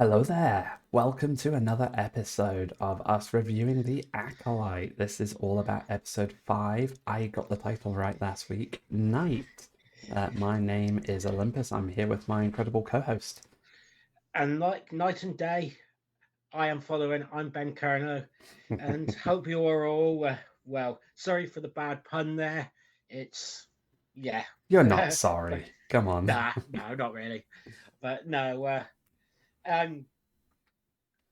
Hello there. Welcome to another episode of us reviewing the Acolyte. This is all about episode 5. I got the title right last week, Night. My name is Olympus. I'm here with my incredible co-host. And like night and day, I am following. I'm Ben Kerno, and hope you are all well. Sorry for the bad pun there. It's yeah, You're not but sorry. Come on. no, not really. But no, I'm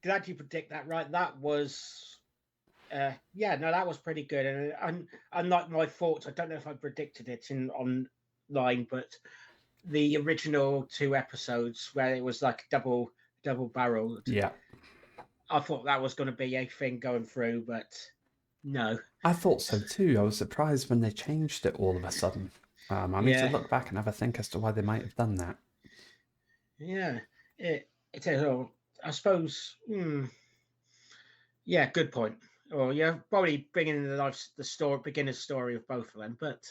glad you predict that right. That was yeah, no, that was pretty good. And unlike my thoughts, I don't know if I predicted it in online, but the original two episodes where it was like double barreled. Yeah, I thought that was going to be a thing going through, but no. I thought so too. I was surprised when they changed it all of a sudden. I need to Yeah, look back and have a think as to why they might have done that. yeah. It is. I suppose. Yeah, good point. Or yeah, probably bringing in the story, beginner's story of both of them. But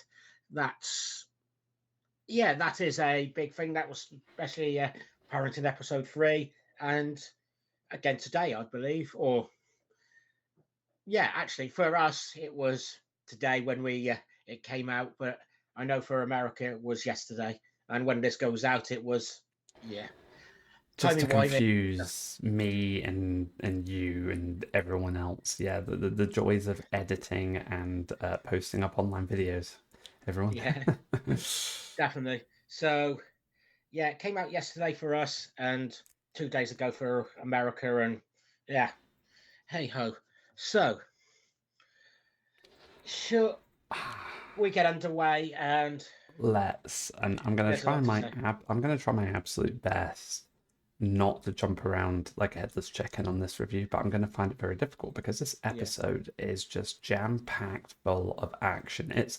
that's yeah, that is a big thing. That was especially apparent in episode 3, and again today, I believe. Or yeah, actually, for us, it was today when we it came out, but I know for America it was yesterday, and when this goes out, it was yeah. Just to Timing wise, confuse me and you and everyone else. Yeah, the joys of editing and posting up online videos. Everyone. yeah, definitely. So yeah, it came out yesterday for us, and 2 days ago for America, and yeah, hey ho. So should we get underway? And Let's. And I'm gonna there's a try lot to say. I'm gonna try my absolute best not to jump around like a headless chicken on this review, but I'm gonna find it very difficult because this Yeah, episode is just jam-packed full of action. It's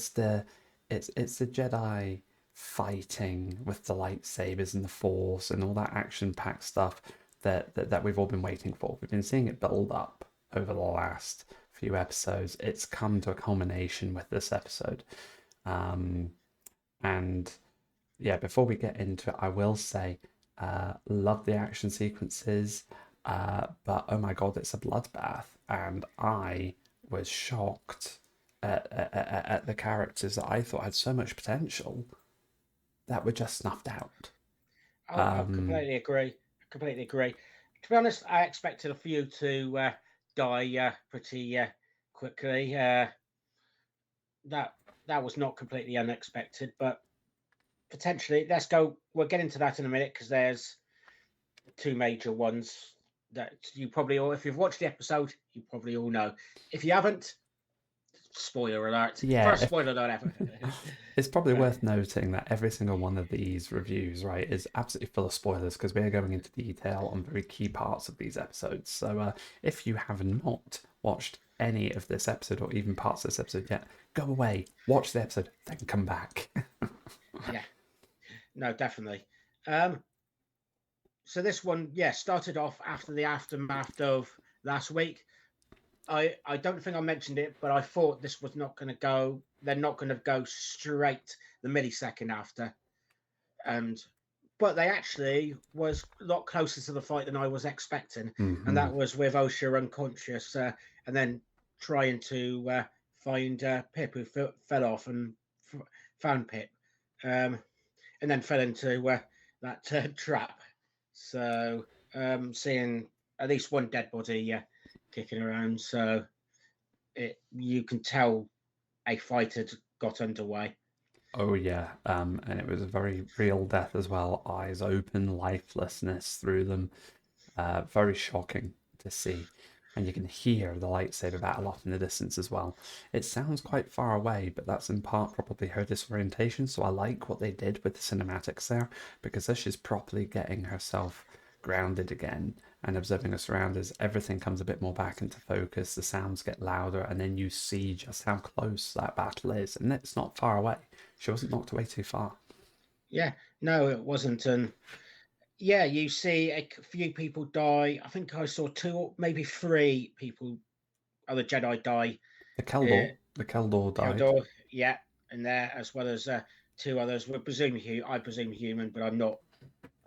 the it's the Jedi fighting with the lightsabers and the Force and all that action-packed stuff that we've all been waiting for. We've been seeing it build up over the last few episodes. It's come to a culmination with this episode. Um, and yeah, before we get into it, I will say, love the action sequences, but oh my god, it's a bloodbath, and I was shocked at the characters that I thought had so much potential that were just snuffed out. I Um, completely agree. Completely agree. To be honest, I expected a few to die pretty quickly. That that was not completely unexpected, but potentially, let's go. We'll get into that in a minute because there's two major ones that you probably all, if you've watched the episode, you probably all know. If you haven't, spoiler alert. yeah, First spoiler alert ever. it's probably But worth noting that every single one of these reviews, right, is absolutely full of spoilers because we are going into detail on very key parts of these episodes. So if you have not watched any of this episode or even parts of this episode yet, go away, watch the episode, then come back. yeah, no, definitely. Um, so this one, yeah, started off after the aftermath of last week. I don't think I mentioned it, but I thought this was not going to go. They're not going to go straight the millisecond after, and but they actually was a lot closer to the fight than I was expecting, and Hmm. that was with Osha unconscious, and then trying to find Pip, who fell off and found Pip, um, and then fell into that trap. So seeing at least one dead body kicking around, so you can tell a fight had got underway. Oh yeah, and it was a very real death as well. Eyes open, lifelessness through them. Very shocking to see. And you can hear the lightsaber battle off in the distance as well. It sounds quite far away, but that's in part probably her disorientation. So I like what they did with the cinematics there, because as she's properly getting herself grounded again and observing her surroundings, everything comes a bit more back into focus. The sounds get louder, and then you see just how close that battle is. And it's not far away. She wasn't knocked away too far. Yeah, no, it wasn't, and yeah, you see a few people die. I think I saw two, maybe three people, other Jedi die. Uh, The Keldor died. Keldor, yeah, and there as well as two others. I presume human, but I'm not.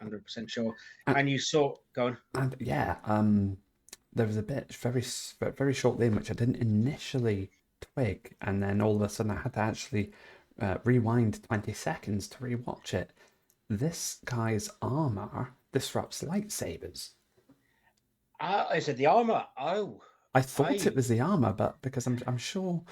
100% sure. And, And you saw, go on. and yeah, there was a bit very shortly in which I didn't initially twig, and then all of a sudden I had to actually rewind 20 seconds to rewatch it. This guy's armor disrupts lightsabers. Is it the armor? Oh, I thought it I was the armor, but because I'm sure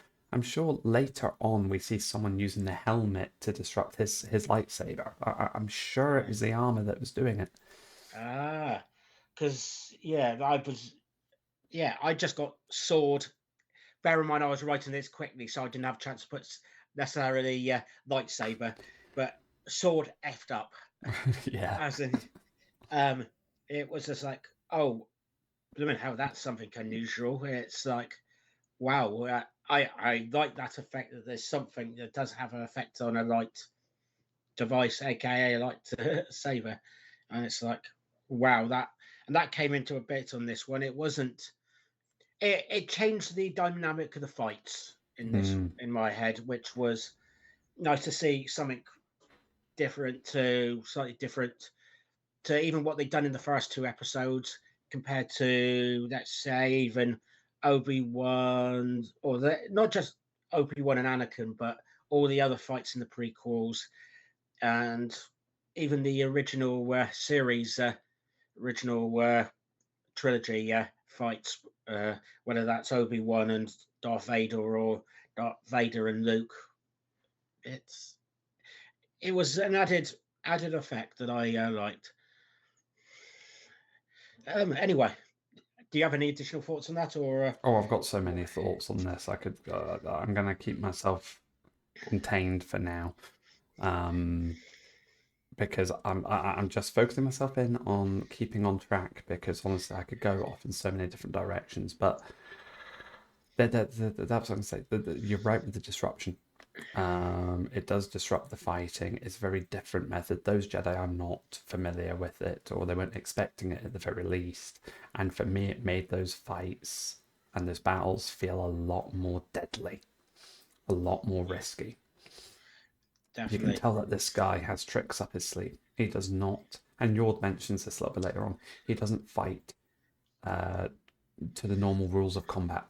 later on we see someone using the helmet to disrupt his lightsaber. I'm sure it yeah. was the armor that was doing it. Ah, because I just got sword. Bear in mind, I was writing this quickly, so I didn't have a chance to put necessarily lightsaber, but sword effed up, Yeah. as in, um, it was just like, oh, blooming hell, that's something unusual. It's like, wow, I like that effect. That there's something that does have an effect on a light device, aka a light saber, and it's like, wow, that came into a bit on this one. It wasn't. It changed the dynamic of the fights Hmm. in my head, which was nice to see something different to slightly different to even what they'd done in the first two episodes compared to, let's say, even Obi-Wan, or not just Obi-Wan and Anakin, but all the other fights in the prequels and even the original series, original trilogy fights, whether that's Obi-Wan and Darth Vader or Darth Vader and Luke. It's it was an added effect that I liked. Anyway, do you have any additional thoughts on that, or Oh, I've got so many thoughts on this. I'm gonna keep myself contained for now, um, because I'm just focusing myself in on keeping on track. Because honestly, I could go off in so many different directions. But that's what I'm gonna say. You're right with the disruption. It does disrupt the fighting. It's a very different method. Those Jedi are not familiar with it, or they weren't expecting it at the very least. And for me, it made those fights and those battles feel a lot more deadly, a lot more risky. You can definitely? tell that this guy has tricks up his sleeve. He does not, and Yord mentions this a little bit later on, he doesn't fight uh, to the normal rules of combat.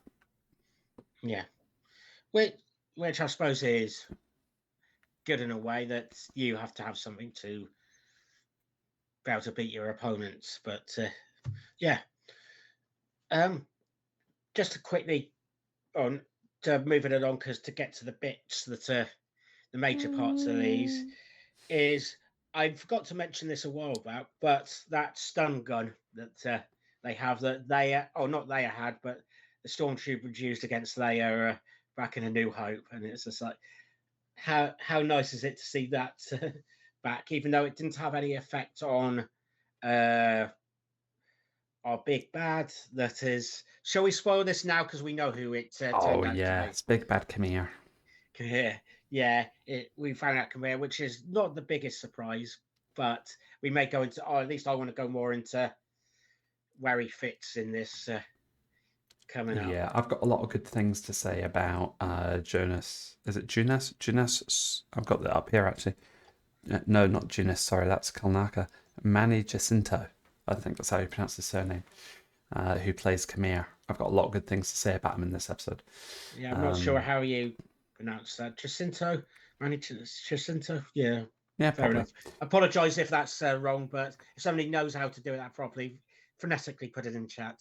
Yeah, which which I suppose is good in a way that you have to have something to be able to beat your opponents. But yeah, um, just to quickly on to move it along because to get to the bits that the major parts of these is I forgot to mention this a while back, but that stun gun that they have that they or not they had, but the stormtroopers used against Leia back in A New Hope, and it's just like how nice is it to see that back, even though it didn't have any effect on uh, our big bad. That is, shall we spoil this now because we know who it Oh turned out to yeah, be? it's big bad Khmer. Yeah, yeah. We found out Khmer, which is not the biggest surprise, but we may go into, or at least I want to go more into where he fits in this coming up. Yeah, I've got a lot of good things to say about Jonas. Is it Jonas? Jonas? I've got that up here actually. No, not Jonas. Sorry, that's Kalnaka. Manny Jacinto. I think that's how you pronounce his surname. Who plays Khmer. I've got a lot of good things to say about him in this episode. Yeah, I'm not sure Um, how you pronounce that. Jacinto, Manny Jacinto. Yeah, yeah, fair probably. enough. Apologise if that's wrong, but if somebody knows how to do that properly, phonetically put it in chat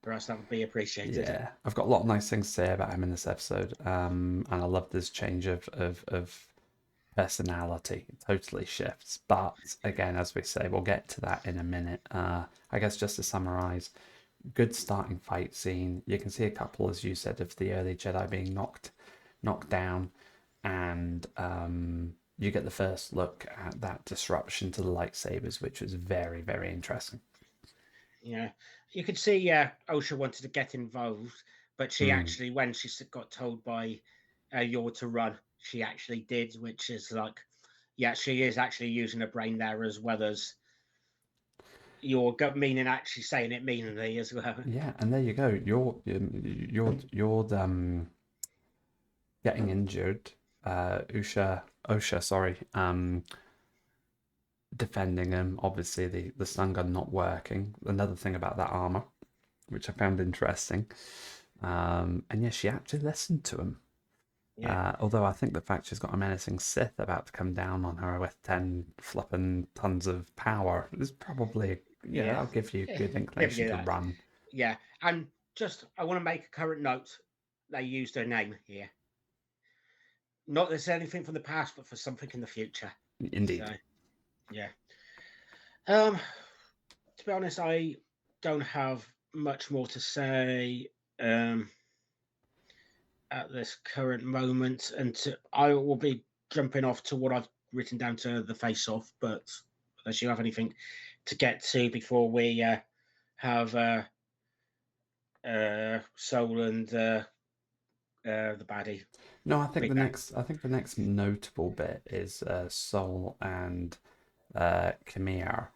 for us. That would be appreciated. Yeah, I've got a lot of nice things to say about him in this episode. And I love this change of personality. It totally shifts. But again, as we say, we'll get to that in a minute. I guess just to summarize, good starting fight scene. You can see a couple, as you said, of the early Jedi being knocked down, and you get the first look at that disruption to the lightsabers, which was very, very interesting. Yeah, you could see Osha wanted to get involved, but she Mm. actually, when she got told by Yor to run, she actually did, which is like, yeah, she is actually using her brain there as well as your gut meaning actually saying it meaningly as well. Yeah, and there you go. You're getting injured. OSHA, sorry. defending him. Obviously, the stun gun not working. Another thing about that armor, which I found interesting. And yeah, she actually listened to him. Yeah, Although I think the fact she's got a menacing Sith about to come down on her with 10 flipping tons of power is probably, yeah, yeah, that'll give you a good giving inclination you to that. run. Yeah, and just I want to make a current note. They used her name here. Not that there's anything from the past, but for something in the future. Indeed. So yeah. Um, to be honest, I don't have much more to say um, at this current moment, and I will be jumping off to what I've written down to the face off. But unless you have anything to get to before we have Soul and the baddie, No, the big bad. I think the next notable bit is Sol and Khmer.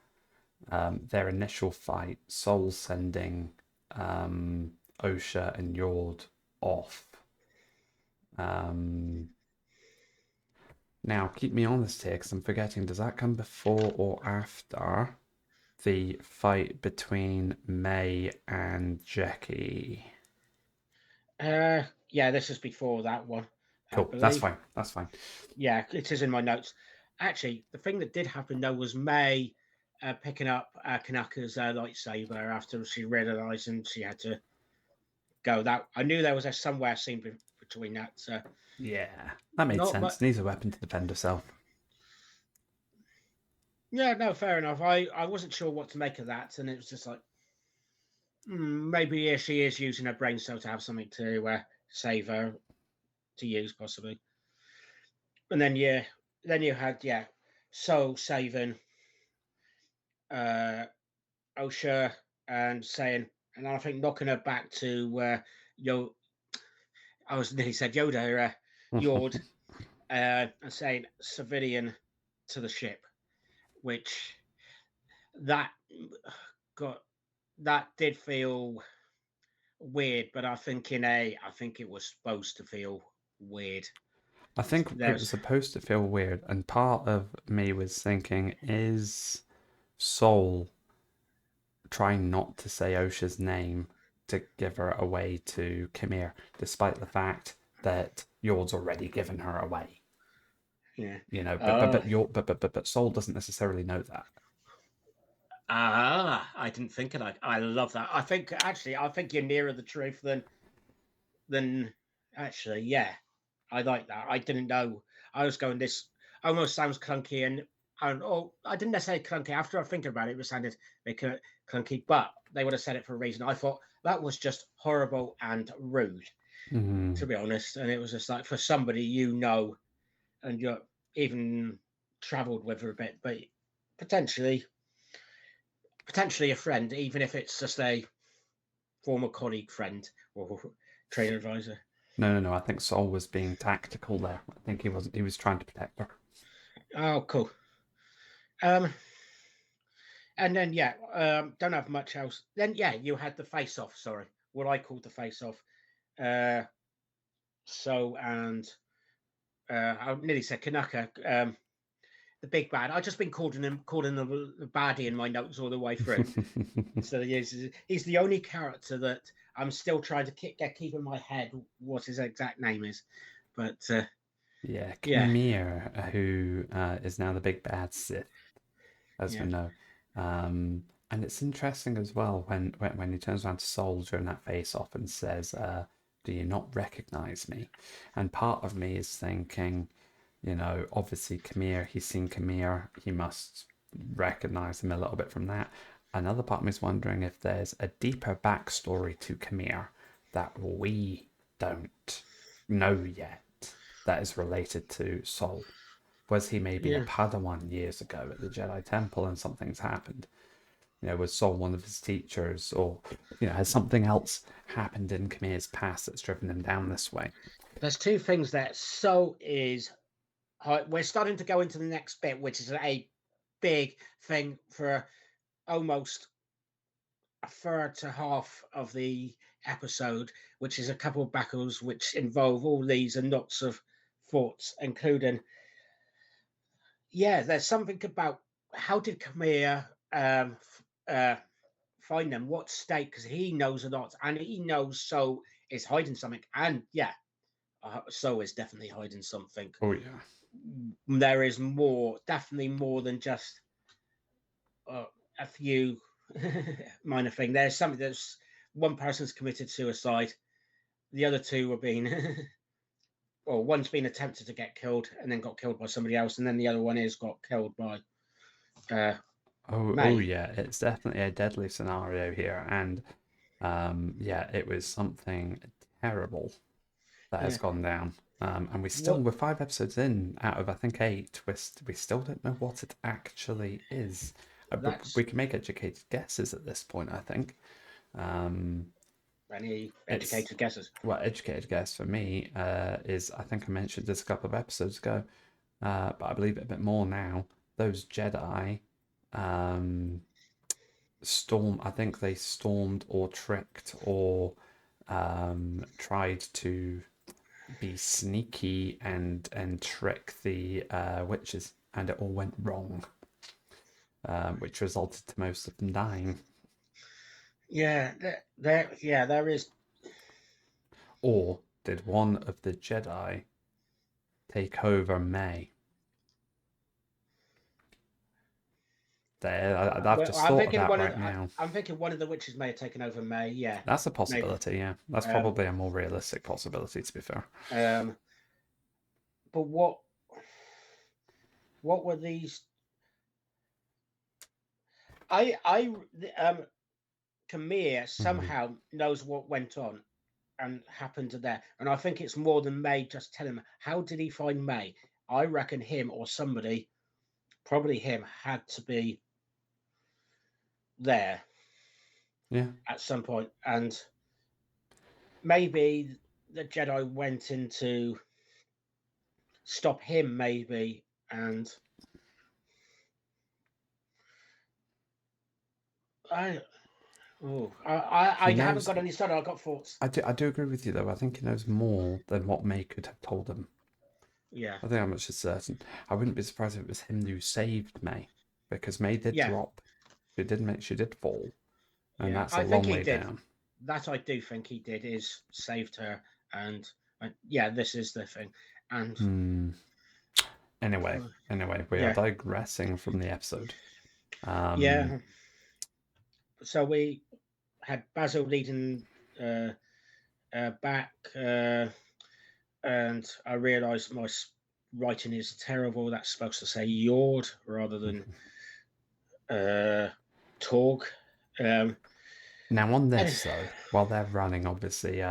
Their initial fight, Sol sending Osha and Yord off. Um, Now, keep me honest here, because I'm forgetting. Does that come before or after the fight between May and Jackie? Yeah, this is before that one, I Cool. That's believe. fine. That's fine. Yeah, it is in my notes. Actually, the thing that did happen though was May picking up Kanaka's lightsaber after she realized and she had to go. That I knew there was a somewhere scene between that. So Yeah, that made not sense. but Needs a weapon to defend herself. yeah, no, fair enough. I wasn't sure what to make of that, and it was just like maybe yeah, she is using her brain cell to have something to save her to use possibly. And then yeah, then you had yeah, Soul saving uh Osha and saying, and I think knocking her back to Yo. I was nearly said Yoda, Yord, and saying civilian to the ship, which that got that did feel weird, but I think it was supposed to feel weird. I think it was There's supposed to feel weird, and part of me was thinking, is Soul trying not to say Osha's name to give her away to Khmer, despite the fact that Yord's already given her away? yeah. You know, Oh, but Soul doesn't necessarily know that. I didn't think of that. I love that. I think you're nearer the truth than actually. Yeah, I like that. I didn't know. I was going this almost sounds clunky, and I didn't necessarily clunky. After I think about it, it sounded a bit clunky, but they would have said it for a reason. I thought that was just horrible and rude, to Mm. be honest. And it was just like for somebody you know, and you're even travelled with her a bit, but potentially potentially a friend, even if it's just a former colleague, friend, or trainer advisor. No. I think Soul was being tactical there. I think he wasn't. He was trying to protect her. Oh, cool. Um, And then yeah, don't have much else. Then yeah, you had the face off. Sorry, what I called the face off. Uh, so and I nearly said Kanaka, the big bad. I've just been calling him the baddie in my notes all the way through. So he's the only character that I'm still trying to keep in my head what his exact name is. But Yeah, yeah, Khmer, who is now the big bad Sith, as we yeah, know. And it's interesting as well when he turns around to Soul during that face off and says, "Do you not recognize me?" And part of me is thinking, you know, obviously Khmer, he's seen Khmer, he must recognize him a little bit from that. Another part of me is wondering if there's a deeper backstory to Khmer that we don't know yet that is related to Soul. Was he maybe a yeah. Padawan years ago at the Jedi Temple and something's happened? You know, was Saul one of his teachers, or you know, has something else happened in Khmer's past that's driven him down this way? There's two things there. So is we're starting to go into the next bit, which is a big thing for almost a third to half of the episode, which is a couple of battles which involve all these and lots of thoughts, including yeah, there's something about. how did Khmer find them? What state? Because he knows a lot, and he knows So is hiding something, and yeah, So is definitely hiding something. Oh yeah. There is more, definitely more than just uh, a few minor thing. There's something that's one person's committed suicide, the other two are being, or one's been attempted to get killed and then got killed by somebody else, and then the other one is got killed by uh, Oh May. yeah. It's definitely a deadly scenario here, and yeah, it was something terrible that has Yeah, gone down. And what we're 5 episodes in out of I think eight. We still don't know what it actually is. But we that's can make educated guesses at this point. I think any it's educated guesses. well, educated guess for me is I think I mentioned this a couple of episodes ago, but I believe it a bit more now. Those Jedi um, I think they stormed or tricked or tried to be sneaky and trick the witches, and it all went wrong, which resulted to most of them dying. Yeah, there is. Or did one of the Jedi take over May? There, I've Well, just thought of that right now. I'm thinking one of the witches may have taken over May. Yeah, That's a maybe. possibility, yeah. That's Um, probably a more realistic possibility, to be fair. um, but what were these? I Khmer Mhm. somehow knows what went on and happened to there, and I think it's more than May just telling him. How did he find May? I reckon him or somebody, probably him, had to be there Yeah. at some point, and maybe the Jedi went in to stop him, maybe, and I. Oh, He I haven't knows. got any started. I've got thoughts. I do agree with you, though. I think he knows more than what May could have told him. Yeah, I think that much is certain. I wouldn't be surprised if it was him who saved May, because May did yeah, drop. She did fall, and yeah. that's a I think long he way did. down. That I do think he did is saved her, and yeah, this is the thing, and Hmm. uh, Anyway, we are yeah, digressing from the episode. Um, yeah. So we had Basil leading uh, back, and I realised my writing is terrible. That's supposed to say Yord rather than uh, Torg. Um, now on and this though, while they're running, obviously,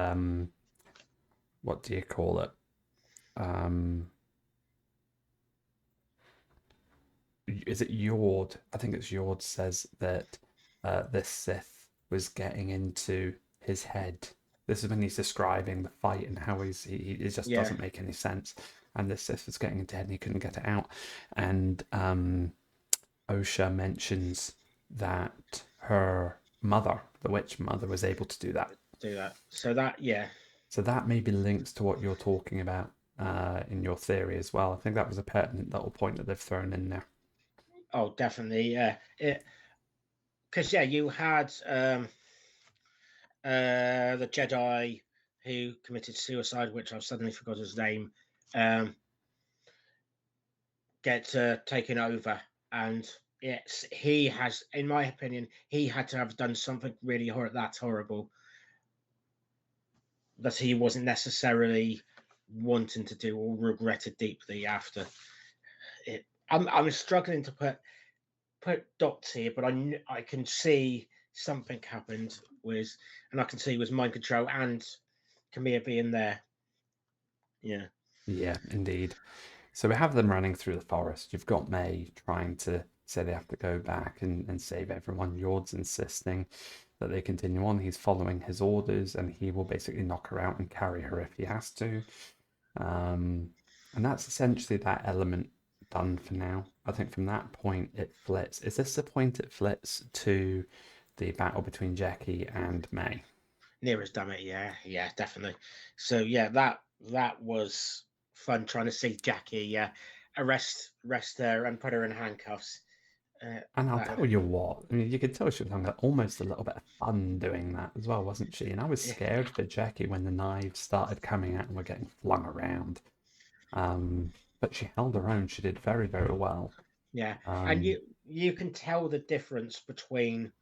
what do you call it? Um, is it Yord? I think it's Yord says that this Sith was getting into his head. This is when he's describing the fight and how it just yeah, doesn't make any sense. And this Sith was getting into head and he couldn't get it out. And Osha mentions that her mother, the witch mother, was able to do that. do that. So that, yeah. So that maybe links to what you're talking about in your theory as well. I think that was a pertinent little point that they've thrown in there. Oh, definitely. Yeah. Because yeah, you had the Jedi who committed suicide, which I've suddenly forgot his name, um, get taken over, and yes, he has, in my opinion, he had to have done something really that's horrible that he wasn't necessarily wanting to do or regretted deeply after it. I'm struggling to put dots here, but I can see something happened with, and I can see with mind control and Camilla being there. Yeah, Yeah, indeed. So we have them running through the forest. You've got May trying to say they have to go back and save everyone. Yord's insisting that they continue on. He's following his orders and he will basically knock her out and carry her if he has to. And that's essentially that element done for now. I think from that point it flips. Is this the point it flips to the battle between Jackie and May? nearest damn it. Yeah, yeah, definitely. So yeah, that was fun trying to see Jackie arrest her and put her in handcuffs. And I'll that tell you what, I mean, you could tell she was having almost a little bit of fun doing that as well, wasn't she? And I was yeah, scared for Jackie when the knives started coming out and were getting flung around. But she held her own. She did very, very well. yeah, and Um, you can tell the difference between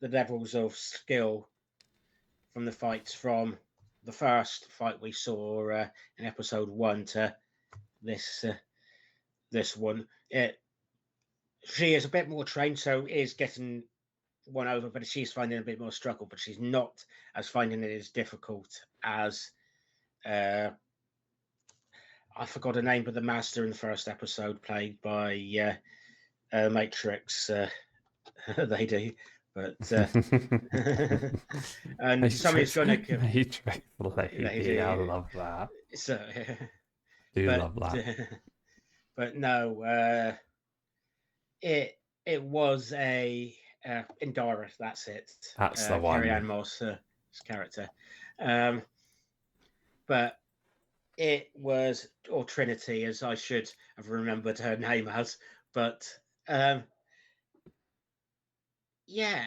the levels of skill from the fights from the first fight we saw in episode 1 to this this one. She is a bit more trained, so is getting one over, but she's finding a bit more struggle. But she's not as finding it as difficult as uh, I forgot her name, but the master in the first episode, played by Matrix lady. But and somebody's Matrix, going to give Matrix lady. I lady. love that. So, Do but love that. but no, it it was a Indara. That's it. That's the Carrie one. Ann Moss character, um, but it was, or Trinity, as I should have remembered her name as. But um, yeah,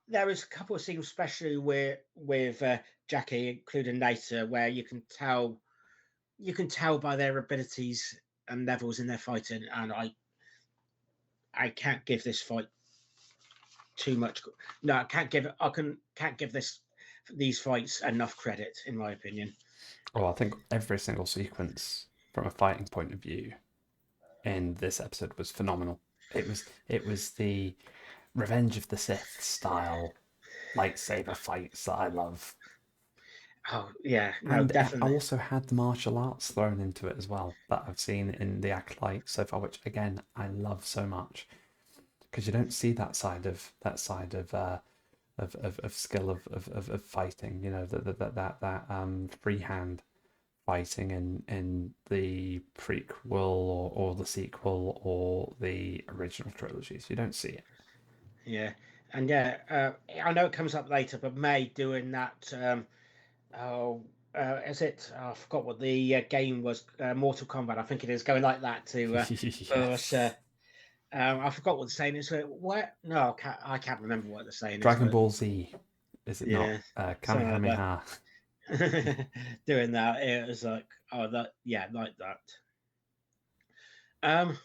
there was a couple of scenes, especially with Jackie, including later, where you can tell by their abilities and levels in their fighting, and I can't give this fight too much. No, can't give this these fights enough credit, in my opinion. Oh, I think every single sequence from a fighting point of view in this episode was phenomenal. It was the Revenge of the Sith style lightsaber fights that I love. Oh yeah, no, And it definitely. also had the martial arts thrown into it as well that I've seen in the Acolyte so far, which again I love so much because you don't see that side of skill of fighting. You know that freehand fighting in the prequel or the sequel or the original trilogies. You don't see it. Yeah, and yeah, I know it comes up later, but May doing that. Oh, is it? Oh, I forgot what the game was. Mortal Kombat, I think it is, going like that to push. Yes. I forgot what the saying is. What? No, I can't remember what the saying is, Dragon but Ball Z, is it not? yeah, something like Kamehameha. that. Doing that, it was like, oh, that, yeah, like that. Um,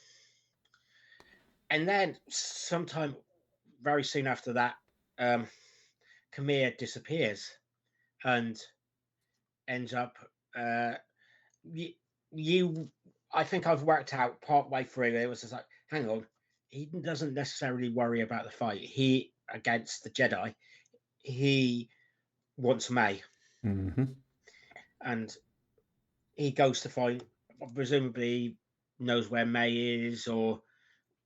and then sometime very soon after that, um, Kamir disappears and ends up. Uh, you, you, I think I've worked out part way through. It was just like, hang on, he doesn't necessarily worry about the fight. He against the Jedi. He wants May, Hmm. and he goes to find. Presumably, knows where May is, or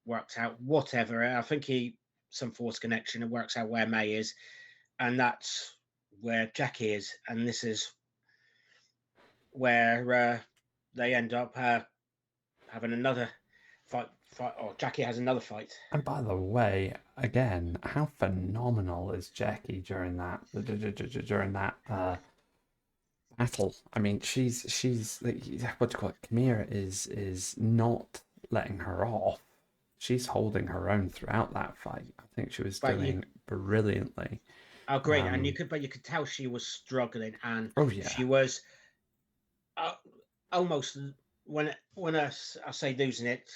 works out whatever. I think he some force connection and works out where May is, and that's where Jackie is, and this is where they end up having another fight, or Jackie has another fight. And by the way, again, how phenomenal is Jackie during that battle? I mean, she's like, what do you call it? Chimera is not letting her off. She's holding her own throughout that fight. I think she was But you doing brilliantly. agree, and Um, you could tell she was struggling, and oh yeah, she was uh, almost I say losing it,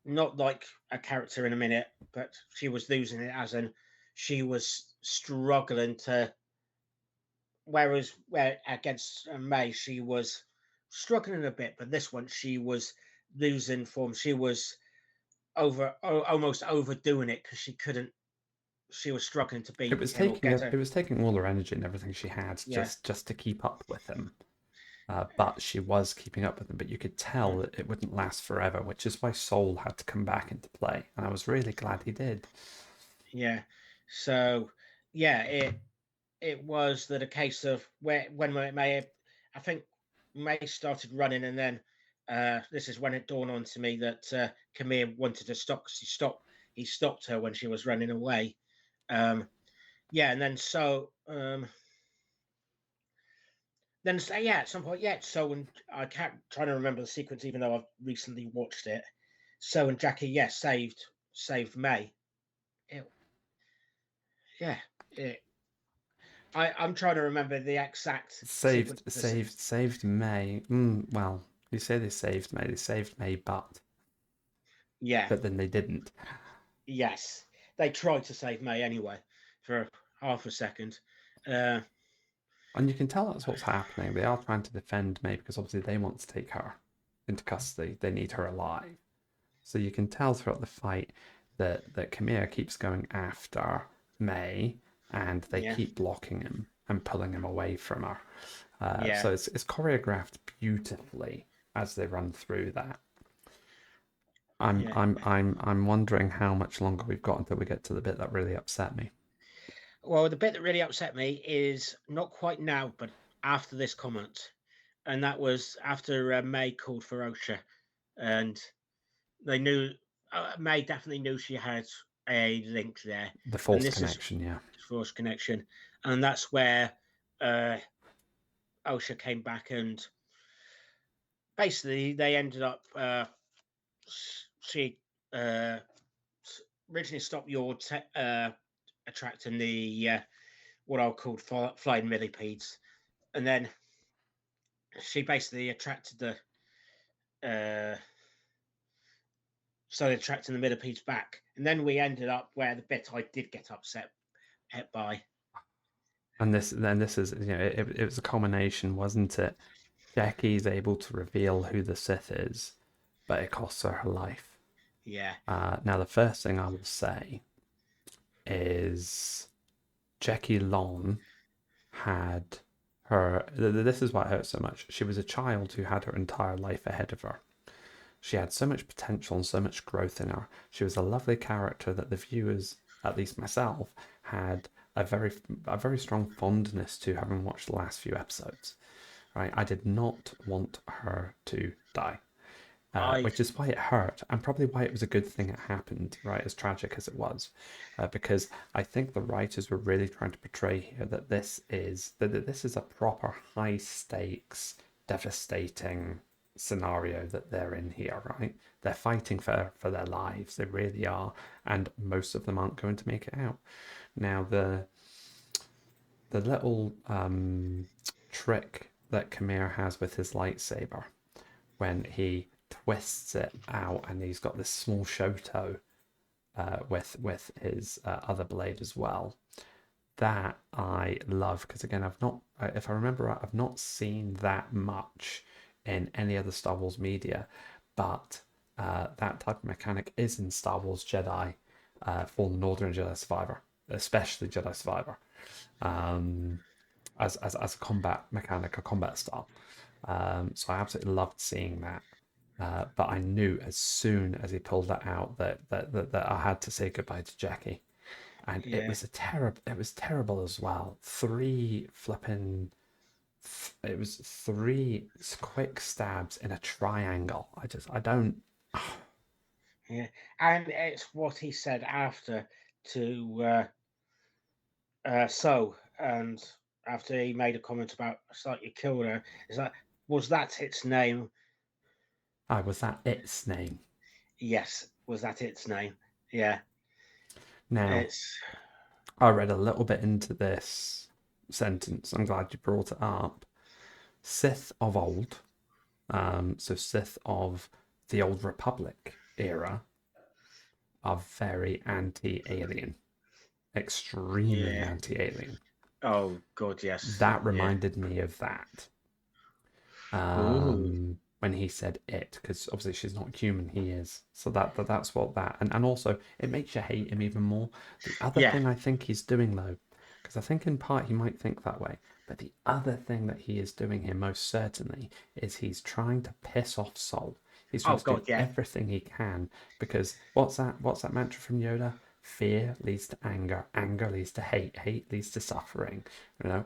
not like a character in a minute, but she was losing it as in she was struggling to. Whereas where against May, she was struggling a bit, but this one she was losing form. She was almost overdoing it because she couldn't. She was struggling to it beat was him or taking get it her. was taking all her energy and everything she had Yeah, just to keep up with him. But she was keeping up with him. But you could tell mm, that it wouldn't last forever, which is why Soul had to come back into play, and I was really glad he did. yeah. So yeah, it was that a case of where when May, I think May started running, and then this is when it dawned on to me that Camille wanted to stop. Cause he stopped her when she was running away. Um, yeah, and then so, yeah, at some point, yeah. So when I can't trying to remember the sequence, even though I've recently watched it. So and Jackie, yes, saved. saved May. It, yeah, it, I'm trying to remember the exact sequence. Saved May. Well, you say they saved May. They saved May, Yeah, but then they didn't. yes, they tried to save May anyway for half a second. Uh, And you can tell that's what's happening. They are trying to defend May because obviously they want to take her into custody. They need her alive. So you can tell throughout the fight that Khmer keeps going after May, and they yeah, keep blocking him and pulling him away from her. yeah, So it's choreographed beautifully as they run through that. yeah. I'm wondering how much longer we've got until we get to the bit that really upset me. Well, the bit that really upset me is not quite now, but after this comment, and that was after May called for Osha, and they knew May definitely knew she had a link there, The and force this is connection, yeah. force connection, and that's where uh, Osha came back, and basically they ended up. She uh, originally stopped your attracting the what I called flying millipedes, and then she basically attracted the uh, started attracting the millipedes back, and then we ended up where the bit I did get upset by. And this is it was a combination, wasn't it? Jackie's able to reveal who the Sith is, but it costs her her life. Yeah, Now the first thing I will say is Jackie Long had her. This is why it hurts so much. She was a child who had her entire life ahead of her. She had so much potential and so much growth in her. She was a lovely character that the viewers, at least myself, had a very strong fondness to, having watched the last few episodes. Right, I did not want her to die, I which is why it hurt, and probably why it was a good thing it happened. Right, as tragic as it was, because I think the writers were really trying to portray here that this is a proper high stakes, devastating scenario that they're in here. Right, they're fighting for their lives. They really are, and most of them aren't going to make it out. Now the little trick that Khmer has with his lightsaber when he twists it out and he's got this small shoto with his other blade as well. That I love because again, I've not, if I remember right, I've not seen that much in any other Star Wars media, but that type of mechanic is in Star Wars Jedi Fallen Order and Jedi Survivor, especially Jedi Survivor, um, as a combat mechanic, a combat style. So I absolutely loved seeing that. But I knew as soon as he pulled that out that I had to say goodbye to Jackie, and it yeah was a terrible. It was terrible as well. It was three quick stabs in a triangle. I don't. yeah, and it's what he said after to so and after he made a comment about it's like you killed her. Is that was that its name? I was that its name. Yes, was that its name? Yeah, Now it's I read a little bit into this sentence. I'm glad you brought it up. Sith of old, so Sith of the Old Republic era, are very anti-alien, extremely yeah. anti-alien. Oh God, yes, That yeah. reminded me of that Ooh, when he said it, because obviously she's not human, he is. So that's what that, and also it makes you hate him even more. The other yeah. thing I think he's doing though, because I think in part he might think that way, but the other thing that he is doing here most certainly is he's trying to piss off Sol. He's trying Oh to do God, yeah, everything he can because what's that mantra from Yoda? Fear leads to anger, anger leads to hate, hate leads to suffering.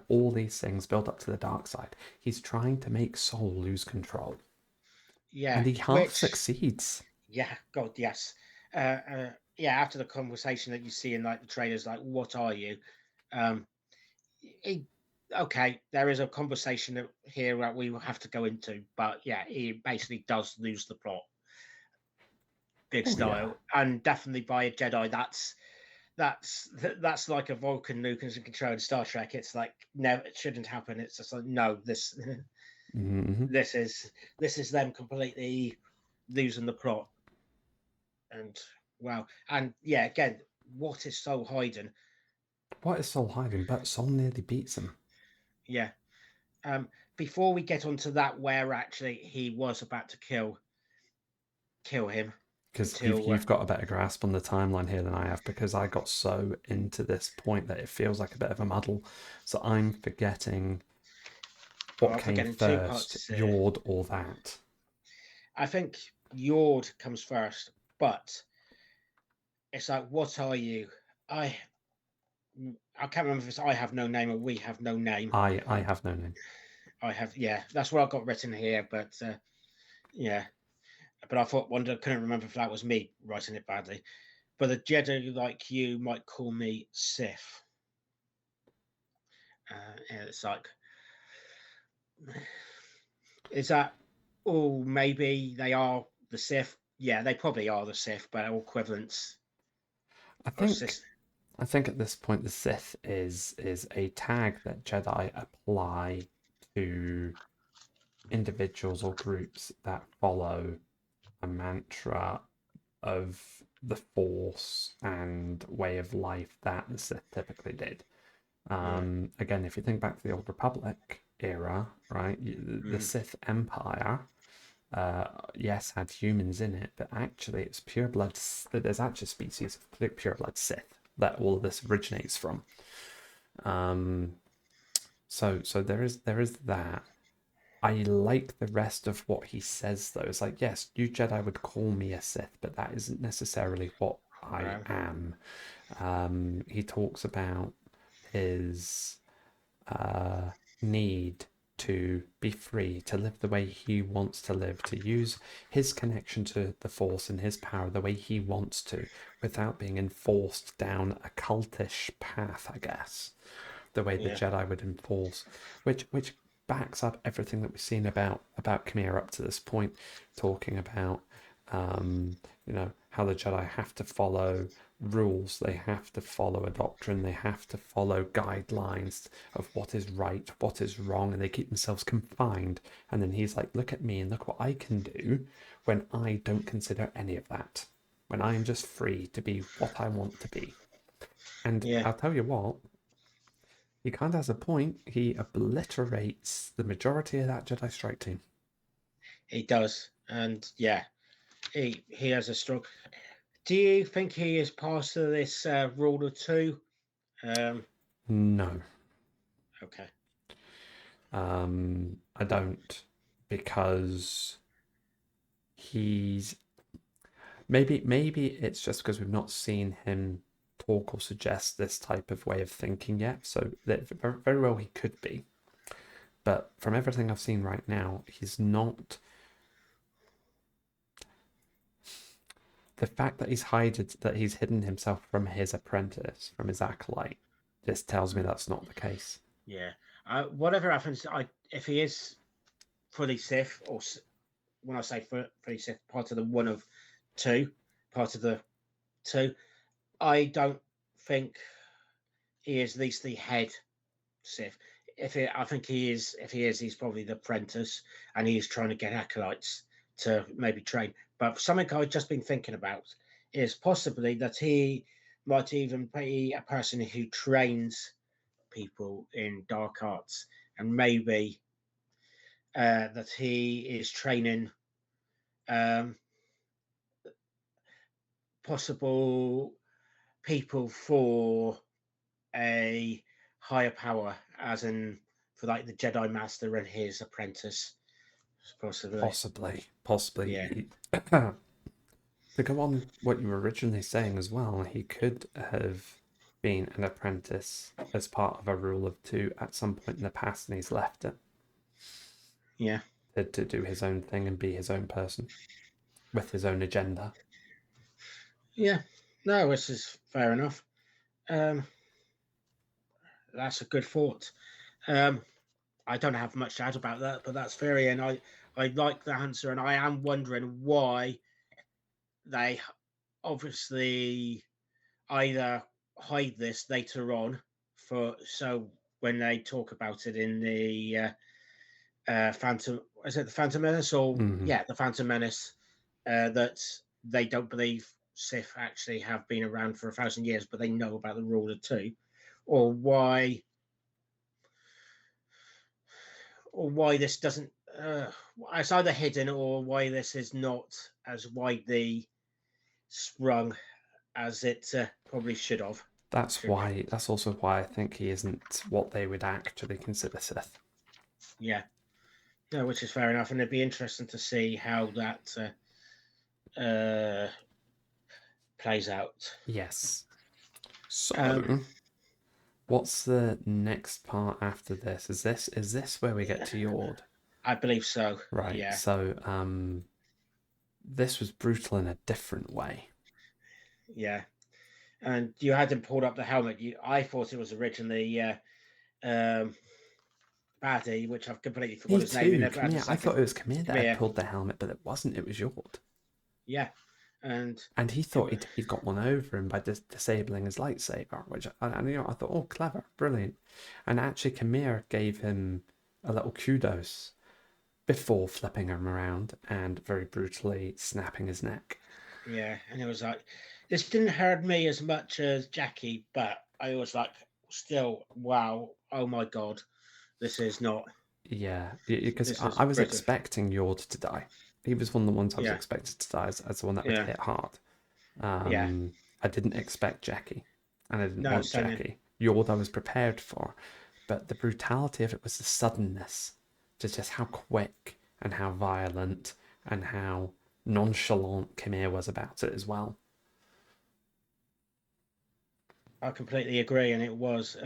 All these things build up to the dark side. He's trying to make Sol lose control, and yeah. he half Which, succeeds. yeah, God, yes. Yeah. After the conversation that you see in like the trailers, like, what are you? Um, he, okay, there is a conversation here that we will have to go into, but yeah, he basically does lose the plot. big Oh yeah. style, and definitely by a Jedi. That's like a Vulcan Lucas and control in Star Trek. It's like no, it shouldn't happen. It's just like no, this Hmm. this is this is them completely losing the plot. And wow, and yeah, again, what is Soul hiding? What is Sol hiding? But Sol nearly beats him. Yeah. Um, Before we get onto that, where actually he was about to kill him, Because until you've got a better grasp on the timeline here than I have, because I got so into this point that it feels like a bit of a muddle. So I'm forgetting what I'm came forgetting two first, parts here. Yord or that. I think Yord comes first, but it's like, what are you? I I can't remember if it's I have no name or we have no name. I have no name. I have, yeah, that's what I've got written here, but yeah. But I thought, wonder, couldn't remember if that was me writing it badly. But a Jedi like you might call me Sith. And it's like, is that, oh, maybe they are the Sith? Yeah, they probably are the Sith, but equivalents I of think Sith. I think at this point the Sith is a tag that Jedi apply to individuals or groups that follow a mantra of the Force and way of life that the Sith typically did. Yeah. Again, if you think back to the Old Republic era, right, the Mm, Sith Empire, yes, had humans in it, but actually it's pure blood. There's actually a species of pure blood Sith that all of this originates from. Um, so there is that. I like the rest of what he says though. It's like, yes, you Jedi would call me a Sith, but that isn't necessarily what I no. am. He talks about his uh, need to be free, to live the way he wants to live, to use his connection to the Force and his power the way he wants to, without being enforced down a cultish path, I guess, the way the Yeah. Jedi would enforce, which backs up everything that we've seen about Khmer up to this point, talking about how the Jedi have to follow rules, they have to follow a doctrine, they have to follow guidelines of what is right, what is wrong, and they keep themselves confined. And then he's like, look at me and look what I can do when I don't consider any of that, when I am just free to be what I want to be. And Yeah. I'll tell you what, he kind of has a point. He obliterates the majority of that Jedi strike team. He does. And yeah, he has a strong. Do you think he is part of this rule of two? Um, No, okay. I don't, because he's maybe it's just because we've not seen him talk or suggest this type of way of thinking yet. So that very well he could be, but from everything I've seen right now, he's not. The fact that he's hidden himself from his apprentice, from his acolyte, just tells me Mm, that's not the case. yeah. Whatever happens, if he is fully Sith, or when I say fully Sith, part of the one of two, part of the two, I don't think he is at least the head Sith. I think he is. If he is, he's probably the apprentice, and he's trying to get acolytes to maybe train. But something I've just been thinking about is possibly that he might even be a person who trains people in dark arts, and maybe that he is training um, possible people for a higher power, as in for like the Jedi Master and his apprentice, possibly. Possibly. Yeah, To go on what you were originally saying as well, he could have been an apprentice as part of a rule of two at some point in the past, and he's left it yeah, to do his own thing and be his own person with his own agenda. yeah. No, this is fair enough. Um, that's a good thought. Um, I don't have much to add about that, but that's very, and I like the answer, and I am wondering why they obviously either hide this later on for so when they talk about it in the Phantom, is it the Phantom Menace or Hmm. yeah, the Phantom Menace, that they don't believe Sith actually have been around for 1,000 years, but they know about the ruler too, or why, or why this doesn't. It's either hidden or why this is not as widely sprung as it probably should have. Should be. That's also why I think he isn't what they would actually consider Sith. Yeah, no, which is fair enough, and it'd be interesting to see how that plays out. Yes. Um, So, what's the next part after this? Is this where we get to Yord? I believe so. Right. Yeah, So, this was brutal in a different way. yeah. And you had him pulled up the helmet. I thought it was originally um, Paddy, which I've completely forgot Me his name. You too, never had a Camille. I thought second. it was Camille Come that had here. pulled the helmet, but it wasn't. It was Yord. Yeah, and And he it thought was. he'd got one over him by disabling his lightsaber, which I thought, oh, clever, brilliant. And actually, Camille gave him a little kudos before flipping him around and very brutally snapping his neck. Yeah, and it was like this didn't hurt me as much as Jackie, but I was like, still, wow, oh my god, this is not. Yeah, because This is I was British. expecting Yord to die. He was one of the ones I was Yeah, expected to die as the one that would yeah, hit hard. yeah. I didn't expect Jackie, and I didn't No, want same here. Jackie. Yord I was prepared for, but the brutality of it was the suddenness, just how quick and how violent and how nonchalant Kimir was about it as well. I completely agree, and it was.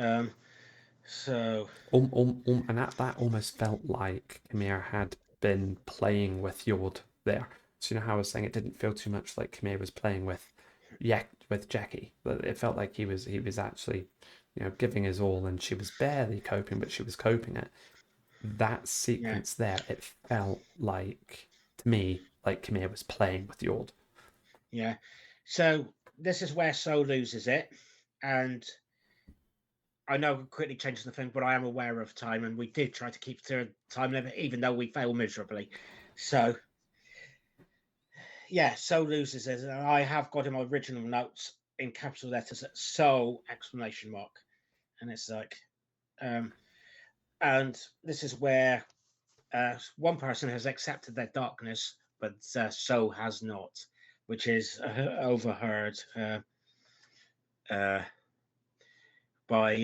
So And that almost felt like Kimir had been playing with Yord there. So you know how I was saying it didn't feel too much like Kimir was playing with, yeah, with Jackie. But it felt like he was actually, giving his all, and she was barely coping, but she was coping it. That yeah, sequence there, it felt like to me like Kimir was playing with Yord. yeah. So this is where So loses it, and I know we're quickly changing the thing, but I am aware of time, and we did try to keep to a time limit, even though we failed miserably. So yeah, So loses it, and I have got in my original notes in capital letters So exclamation mark, and it's like, um, and this is where one person has accepted their darkness, but So has not, which is overheard uh, by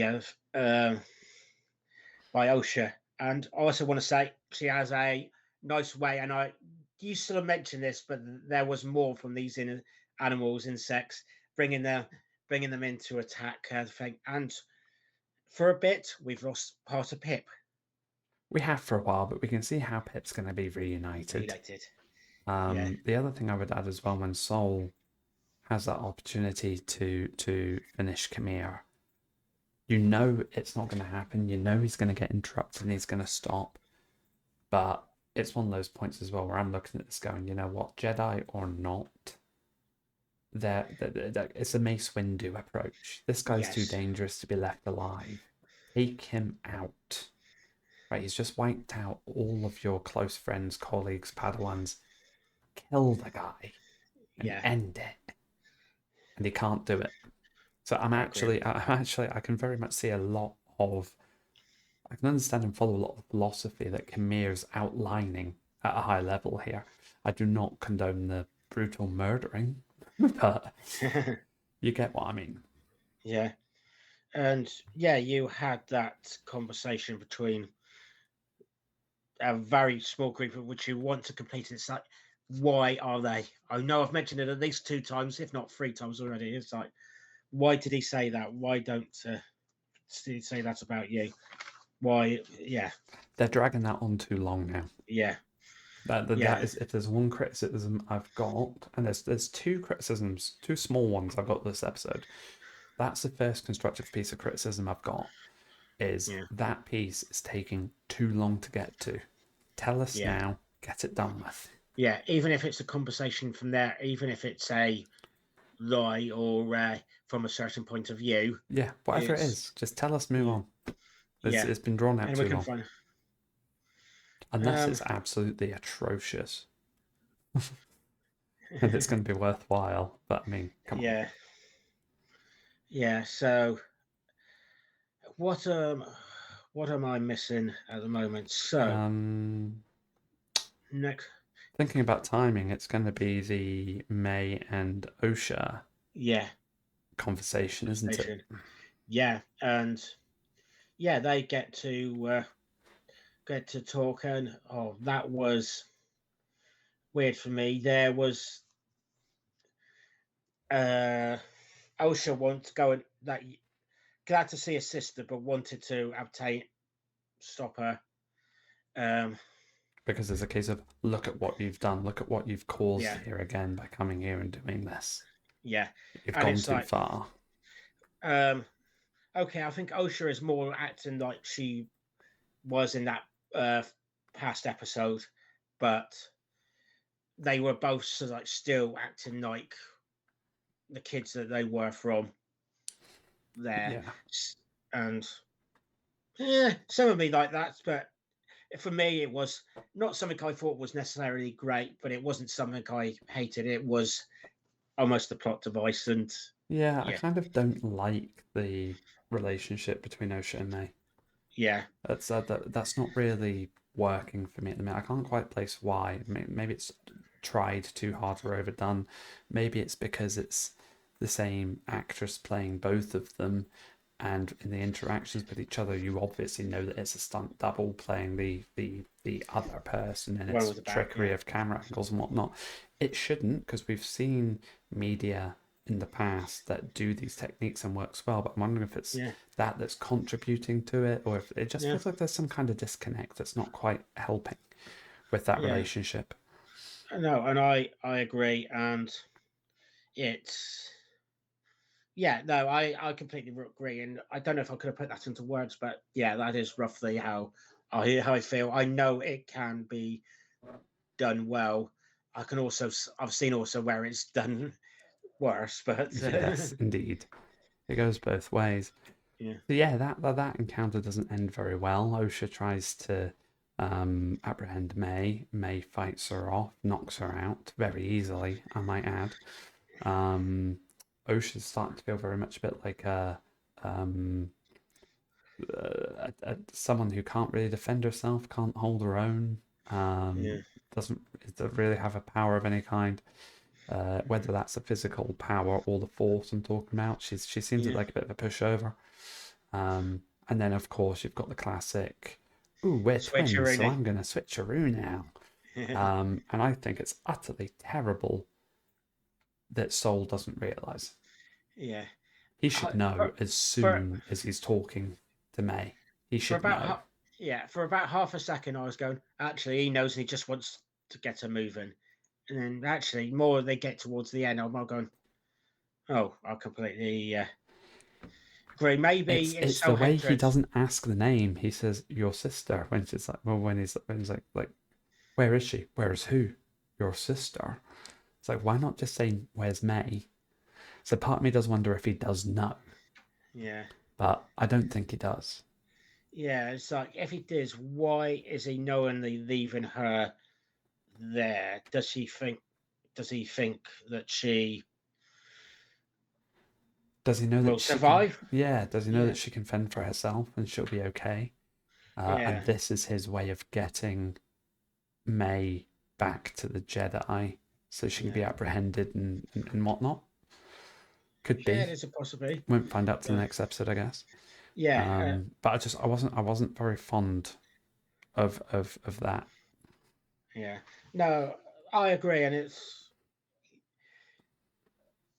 by Osha. And I also want to say she has a nice way, and I you sort of mentioned this, but there was more from these animals, insects, bringing them bringing them in to attack thing. And for a bit, we've lost part of Pip. We have for a while, but we can see how Pip's going to be reunited. Reunited. Yeah, The other thing I would add as well, when Sol has that opportunity to finish Khmer, you know it's not going to happen. You know he's going to get interrupted and he's going to stop. But it's one of those points as well where I'm looking at this going, you know what, Jedi or not, it's a Mace Windu approach. This guy's too yes, dangerous to be left alive. Take him out. Right, he's just wiped out all of your close friends, colleagues, Padawans. Kill the guy and yeah, end it. And he can't do it. So I agree. I can very much see a lot of, I can understand and follow a lot of philosophy that Kamir's outlining at a high level here. I do not condone the brutal murdering, but you get what I mean. Yeah, and yeah, you had that conversation between a very small group of which you want to complete it. It's like, why are they? I know I've mentioned it at least 2 times, if not 3 times already. It's like, why did he say that? Why don't he say that about you? Why? Yeah, They're dragging that on too long now. yeah, That yeah, is, if there's one criticism I've got, and there's two criticisms, two small ones I've got this episode. That's the first constructive piece of criticism I've got. Is yeah, that piece is taking too long to get to. Tell us yeah, now, get it done with. Yeah, even if it's a conversation from there, even if it's a lie or from a certain point of view, Yeah, whatever it it's is, just tell us, move yeah, on. yeah, It's been drawn out and we too can long. find. Unless Um, it's absolutely atrocious and it's going to be worthwhile. But I mean, come on. yeah, yeah. So what what am I missing at the moment? So Um, next, Thinking about timing, it's going to be the May and OSHA yeah, conversation, isn't it? station, yeah, and yeah, they get to talk, and oh, that was weird for me. There was uh OSHA want to go and that glad to see his sister, but wanted to obtain stop her. Um, Because it's a case of look at what you've done, look at what you've caused yeah, here again by coming here and doing this. yeah, You've and gone it's too like, far. um, okay, I think OSHA is more acting like she was in that uh past episode, but they were both sort of like still acting like the kids that they were from there, Yeah. and yeah, some of me like that, but for me, it was not something I thought was necessarily great, but it wasn't something I hated. It was almost a plot device, and Yeah, I yeah, kind of don't like the relationship between OSHA and May. yeah, That's not really working for me at the minute. I can't quite place why. Maybe it's tried too hard or overdone. Maybe it's because it's the same actress playing both of them, and in the interactions with each other, you obviously know that it's a stunt double playing the other person, and one it's was about trickery yeah, of camera angles and whatnot. It shouldn't, because we've seen media in the past that do these techniques and works well. But I'm wondering if it's yeah, that's contributing to it, or if it just yeah, feels like there's some kind of disconnect that's not quite helping with that yeah. relationship. No, and I agree, and it's yeah, no, I completely agree, and I don't know if I could have put that into words, but yeah, that is roughly how I feel. I know it can be done well. I can also I've seen also where it's done worse, but Yes, indeed, it goes both ways. yeah, So yeah, that encounter doesn't end very well. OSHA tries to apprehend May. May fights her off, knocks her out very easily, I might add. Um, OSHA's starting to feel very much a bit like um, someone who can't really defend herself, can't hold her own, yeah, doesn't really have a power of any kind. Whether that's a physical power or the force I'm talking about, she seems yeah. like a bit of a pushover. And then of course you've got the classic, "Ooh, we're twins, so Switcheroo. I'm gonna switcheroo now." And I think it's utterly terrible that Soul doesn't realize. Yeah. He should know For as for soon as he's talking to May. He for should about know. yeah, for about half a second, I was going. Actually, he knows, and he just wants to get her moving. And then, actually, more they get towards the end, I'm not going. Oh, I completely agree. Maybe it's It's the so way he hatred. doesn't ask the name. He says your sister when she's like, well, when he's like, where is she? Where is who? Your sister. It's like, why not just say where's May? So part of me does wonder if he does know, Yeah, but I don't think he does. yeah. It's like if he does, why is he knowingly leaving her there? Does he think? Does he think that she Does he know will that she can? survive? Yeah. Does he know Yeah, that she can fend for herself and she'll be okay? And yeah, this is his way of getting May back to the Jedi so she can yeah. be apprehended and whatnot. Could Yeah, it be. is a possibility. Won't find out till But the next episode, I guess. yeah, But I wasn't very fond of that. yeah. No, I agree, and it's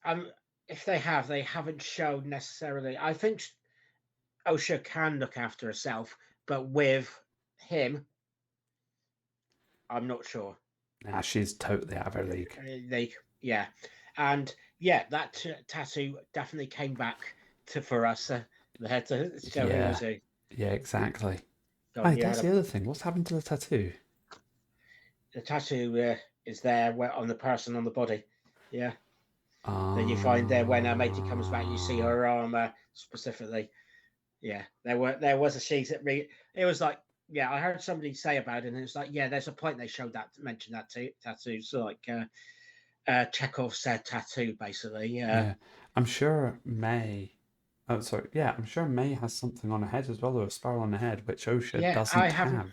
um if they haven't shown necessarily. I think Osha can look after herself, but with him, I'm not sure. Nah, she's totally out of her league. They yeah, and yeah, that tattoo definitely came back to for us there to show he Yeah, was a yeah, exactly. God. Hey, He had that's the other thing. What's happened to the tattoo? the tattoo. is there on the person on the body. Yeah, that you find there when Matey comes back. You see Ah, her armor specifically. Yeah, there was a sheet that it was like, yeah, I heard somebody say about it, and it was like, yeah, there's a point they showed that mentioned that tattoo. So like Chekhov said tattoo basically. yeah. I'm sure May. Oh, sorry. Yeah, I'm sure May has something on her head as well, or a spiral on her head, which Osha Yeah, I doesn't haven't. have.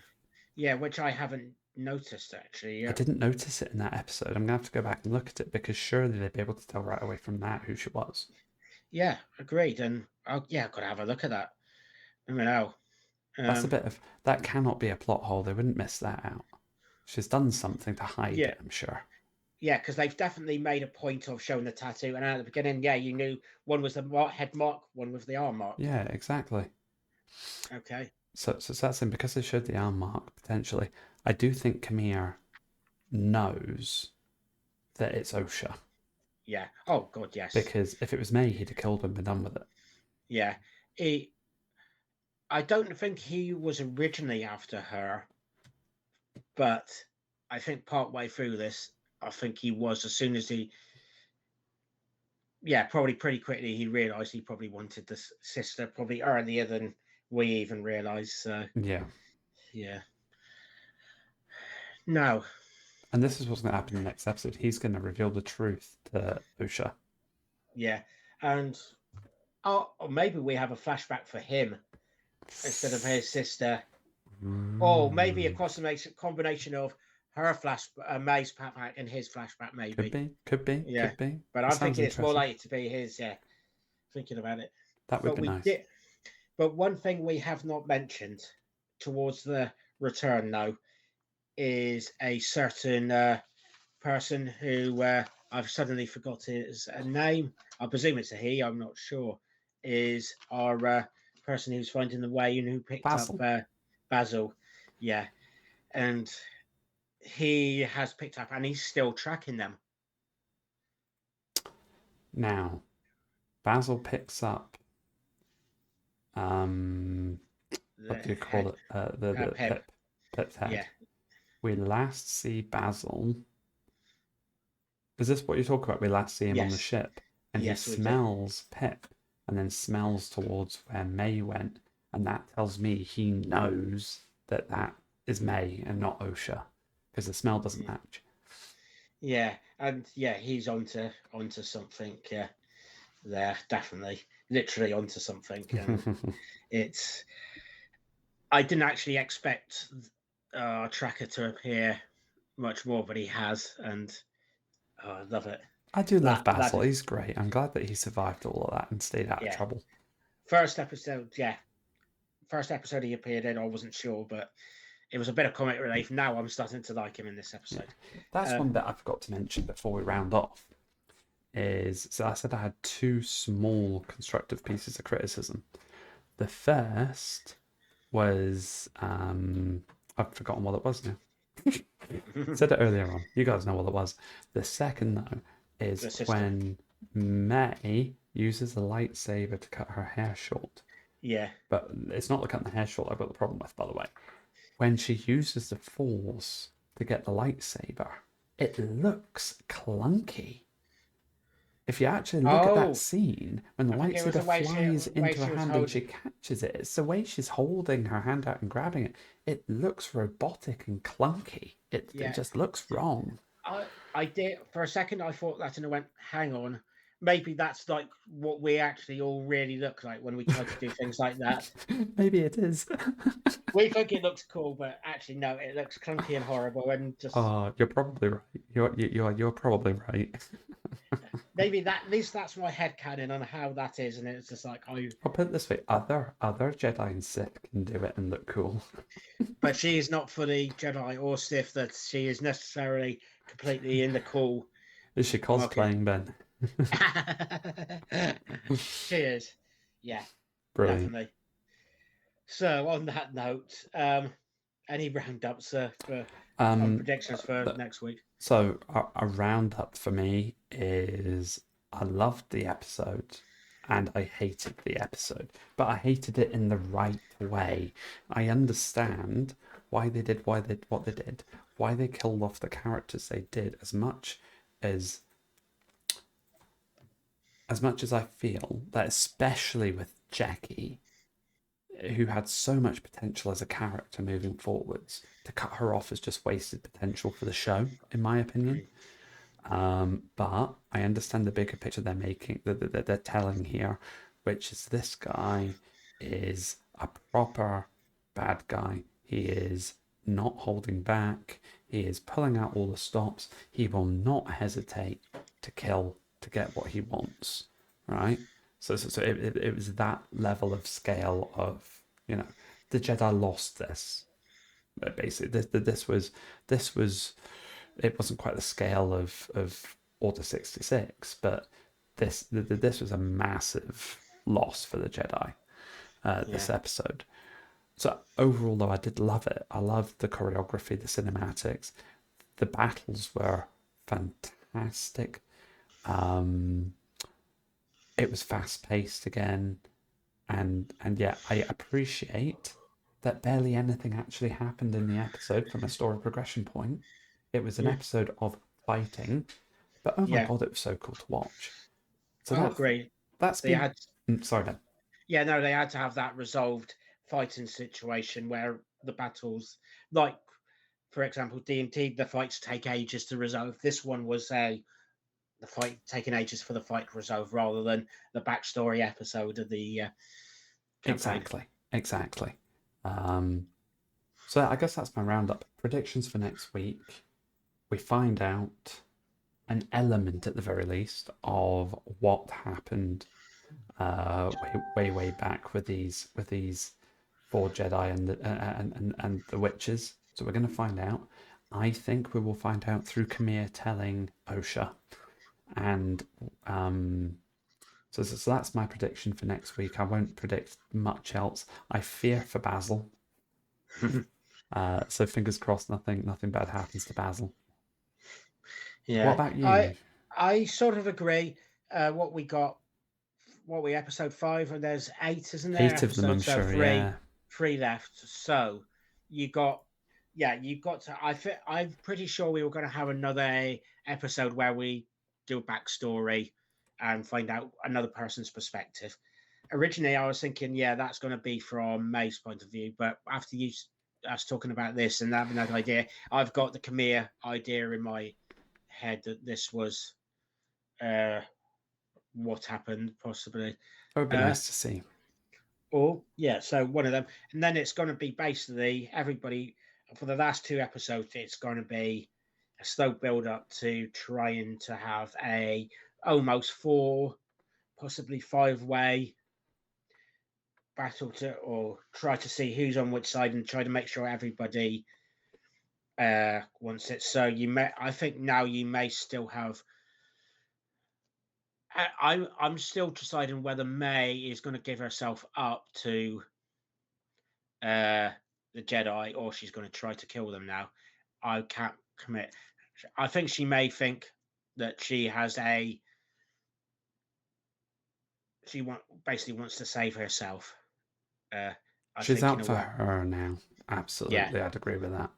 Yeah, which I haven't noticed actually. I Yeah, didn't notice it in that episode. I'm gonna have to go back and look at it because surely they'd be able to tell right away from that who she was. yeah, agreed. And yeah, I've got to have a look at that. I mean, oh, That's a um, bit of that cannot be a plot hole. They wouldn't miss that out. She's done something to hide yeah, it, I'm sure. yeah, because they've definitely made a point of showing the tattoo. And at the beginning, yeah, you knew one was the head mark, one was the arm mark. Yeah, exactly. Okay. So that's in because they showed the arm mark potentially. I do think Kamir knows that it's Osha Yeah. Oh God, yes. because if it was May, he'd have killed him and been done with it. Yeah. He. I don't think he was originally after her, but I think part way through this, I think he was. As soon as he, yeah, probably pretty quickly, he realised he probably wanted this sister probably earlier than we even realised. So Yeah, yeah. No. and this is what's going to happen in the next episode. He's going to reveal the truth to Osha. Yeah. And or maybe we have a flashback for him instead of his sister, or maybe a Mm. combination of her May's flashback and his flashback, Could maybe. be, could be, Yeah, could be. but It I'm sounds thinking it's more interesting. likely to be his. Yeah, thinking about it. That would But be we nice. did. But one thing we have not mentioned towards the return, though, is a certain person who I've suddenly forgot his name. I presume it's a he. I'm not sure. Is our person who's finding the way and who picked up Basil. Basil? Yeah, and he has picked up, and he's still tracking them. Now, Basil picks up The what do you call head, it? The Pip. Pip's Yeah. head. We last see Basil. Is this what you talk about? We last see him on the Yes. ship, and he Yes, we do. smells Pip, and then smells towards where May went, and that tells me he knows that that is May and not Osha, because the smell doesn't match. Yeah, and yeah, he's onto something. Yeah, there definitely, literally onto something, and it's. I didn't actually expect Tracker to appear much more, but he has, and I love it. I do love That Basil. is, He's great. I'm glad that he survived all of that and stayed out of yeah. trouble. First episode, yeah, first episode he appeared in, I wasn't sure, but it was a bit of comic relief. Now I'm starting to like him in this Yeah, episode. that's one bit I forgot to mention before we round off. Is so I said I had two small constructive pieces of criticism. The first was I've forgotten what it was now. Said it earlier on. You guys know what it was. The second though is The sister. when May uses a lightsaber to cut her hair short. Yeah. But it's not the cutting the hair short I've got the problem with, by the way. When she uses the force to get the lightsaber, it looks clunky. If you actually look at that Oh, scene, when the I think it was lightsaber the flies way into her she was hand and she holding. catches it, it's the way she's holding her hand out and grabbing it. It looks robotic and clunky. It Yeah, just looks wrong. I did for a second. I thought that, and I went, "Hang on, maybe that's like what we actually all really look like when we try to do things like that. Maybe it is. We think it looks cool, but actually, no, it looks clunky and horrible, and just Oh, you're probably right. You're probably right. maybe that at least that's my head canon on how that is, and it's just like I'll put it this way: other Jedi and Sith can do it and look cool. but she is not fully Jedi or Sith. That she is necessarily completely in the cool Is she market. cosplaying Ben? She is, yeah, Brilliant. definitely. So on that note, any roundups for on Um, predictions for th- next week? so a roundup for me is I loved the episode. and I hated the episode, but I hated it in the right way. I understand why they did what they did, why they killed off the characters they did, as as much as I feel that, especially with Jackie, who had so much potential as a character moving forwards, to cut her off as just wasted potential for the show, in my opinion. Mm. But I understand the bigger picture they're making, that they're telling here, which is this guy is a proper bad guy. He is not holding back. He is pulling out all the stops. He will not hesitate to kill to get what he wants. Right. So it was that level of scale of, the Jedi lost this. Basically, this was it wasn't quite the scale of Order 66, but this was a massive loss for the Jedi. Yeah, This episode. So overall, though, I did love it. I loved the choreography, the cinematics. The battles were fantastic. Um, it was fast paced again, and yeah, I appreciate that barely anything actually happened in the episode from a story progression point. It was an yeah, episode of fighting, but oh my yeah. god, it was so cool to watch. So I agree. that's They been had, sorry, Ben. yeah, no, they had to have that resolved fighting situation where the battles, like for example, D&T, the fights take ages to resolve. This one was the fight taking ages for the fight to resolve rather than the backstory episode of the campaign. Exactly. Um, so I guess that's my roundup. Predictions for next week. We find out an element, at the very least, of what happened way back with these four Jedi and the witches. So we're going to find out. I think we will find out through Kamir telling Osha, and so that's my prediction for next week. I won't predict much else. I fear for Basil. So fingers crossed, nothing bad happens to Basil. What Yeah, about I you? I sort of agree. What we got, what we episode 5, and there's 8, isn't there? 8 of them, I'm Episodes, so sure. Yeah, three left. So you got, yeah, you got to. I'm pretty sure we were going to have another episode where we do a backstory and find out another person's perspective. Originally, I was thinking, yeah, that's going to be from May's point of view, but after you us talking about this and having that idea, I've got the Kamir idea in my head that this was uh, what happened, possibly. that would be Uh, nice to see. or yeah, so one of them, and then it's going to be basically everybody for the last 2 episodes. It's going to be a slow build up to trying to have a almost 4, possibly 5-way battle to, or try to see who's on which side and try to make sure everybody wants it. So I think now you may still have. I'm still deciding whether May is going to give herself up to uh, the Jedi, or she's going to try to kill them now. I can't commit. I think she may think that she has a. Basically wants to save herself. Uh, I She's think in out a for way, her now. yeah. Absolutely, I'd agree with that.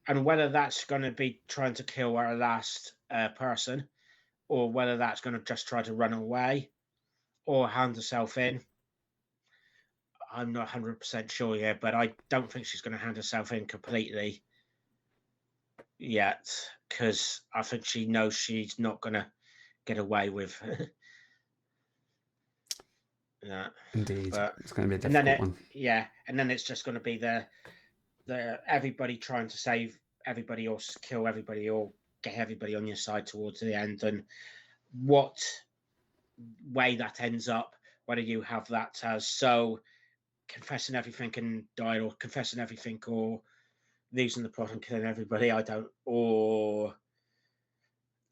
And whether that's going to be trying to kill her last person, or whether that's going to just try to run away or hand herself in, I'm not 100% sure yet. But I don't think she's going to hand herself in completely yet, because I think she knows she's not going to get away with that. Indeed, But it's going to be a and then difficult one. and then it's just going to be the everybody trying to save everybody or kill everybody or get everybody on your side towards the end, and what way that ends up, whether you have that as so confessing everything and dying, or confessing everything or losing the plot and killing everybody. I don't, or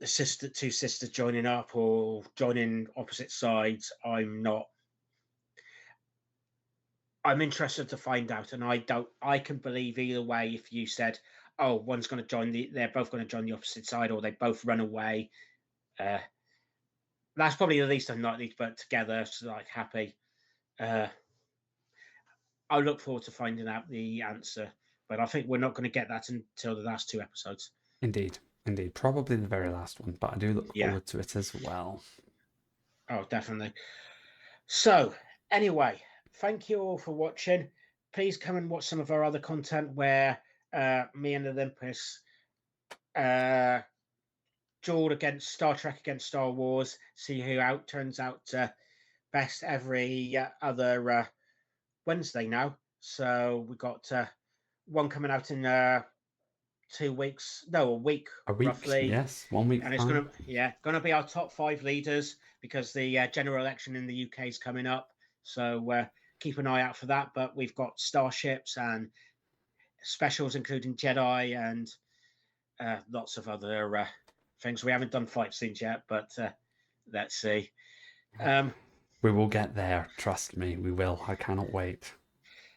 the two sisters joining up or joining opposite sides. I'm interested to find out, and I don't. I can believe either way. If you said, "Oh, one's going to join they're both going to join the opposite side, or they both run away," uh, That's probably the least unlikely, but together, so like happy. Uh, I look forward to finding out the answer, but I think we're not going to get that until the last 2 episodes. Indeed, indeed. Probably the very last one, but I do look Yeah. forward to it as well. Oh, definitely. So, anyway, thank you all for watching. Please come and watch some of our other content where me and Olympus uh, dueled against Star Trek against Star Wars. See who out turns out best every other Wednesday now. So we got one coming out in 2 weeks. No, a week A week, roughly. yes, 1 week's And it's time. gonna be our top 5 leaders because the general election in the UK is coming up. So keep an eye out for that. But we've got starships and specials, including Jedi and lots of other things. We haven't done fight scenes yet, but let's see. We will get there. Trust me, we will. I cannot wait.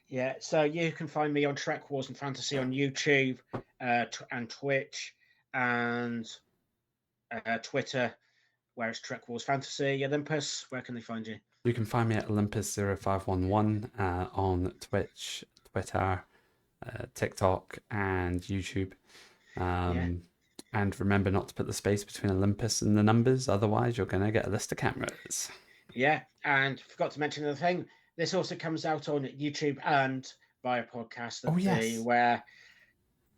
Yeah, so you can find me on Trek Wars and Fantasy on YouTube and Twitch and Twitter, where it's Trek Wars Fantasy. Olympus, where can they find you? You can find me at Olympus0511 on Twitch, Twitter, TikTok, and YouTube. Yeah, And remember not to put the space between Olympus and the numbers, otherwise you're going to get a list of cameras. yeah, and forgot to mention another thing. This also comes out on YouTube and via podcast Oh, yes. where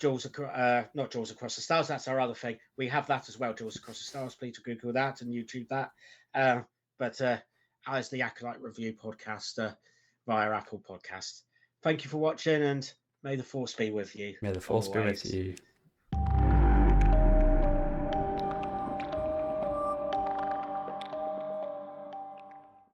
not Jaws Across the Stars. That's our other thing. We have that as well. Jaws Across the Stars. Please Google that and YouTube that. But as the Acolyte Review podcast via Apple Podcast. Thank you for watching, and may the force be with you. May the force be with Always. you.